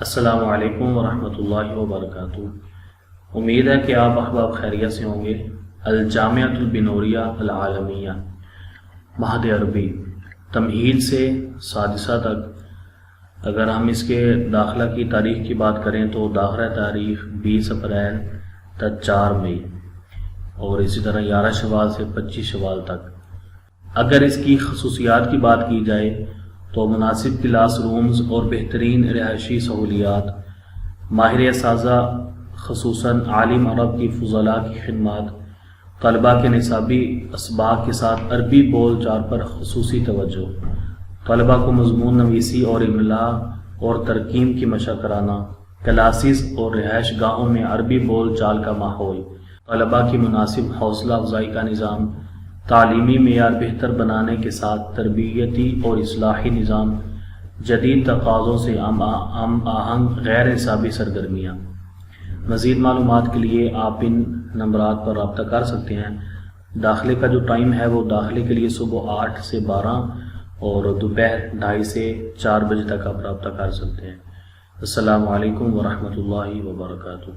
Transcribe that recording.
السلام علیکم ورحمۃ اللہ وبرکاتہ۔ امید ہے کہ آپ احباب خیریت سے ہوں گے۔ الجامعۃ البنوریہ العالمیہ، مہد عربی، تمہید سے سادسہ تک اگر ہم اس کے داخلہ کی تاریخ کی بات کریں تو داخلہ تاریخ 20 اپریل تا 4 مئی، اور اسی طرح 11 شوال سے 25 شوال تک۔ اگر اس کی خصوصیات کی بات کی جائے تو مناسب کلاس رومز اور بہترین رہائشی سہولیات، ماہر اساتذہ خصوصاً عالم عرب کی فضلاء کی خدمات، طلباء کے نصابی اسباق کے ساتھ عربی بول چال پر خصوصی توجہ، طلباء کو مضمون نویسی اور املاء اور ترکیم کی مشق کرانا، کلاسز اور رہائش گاہوں میں عربی بول چال کا ماحول، طلباء کی مناسب حوصلہ افزائی کا نظام، تعلیمی معیار بہتر بنانے کے ساتھ تربیتی اور اصلاحی نظام، جدید تقاضوں سے ہم آہنگ غیر نصابی سرگرمیاں۔ مزید معلومات کے لیے آپ ان نمبرات پر رابطہ کر سکتے ہیں۔ داخلے کا جو ٹائم ہے وہ داخلے کے لیے صبح 8 سے 12 اور دوپہر 2:30 سے 4 بجے تک آپ رابطہ کر سکتے ہیں۔ السلام علیکم ورحمۃ اللہ وبرکاتہ۔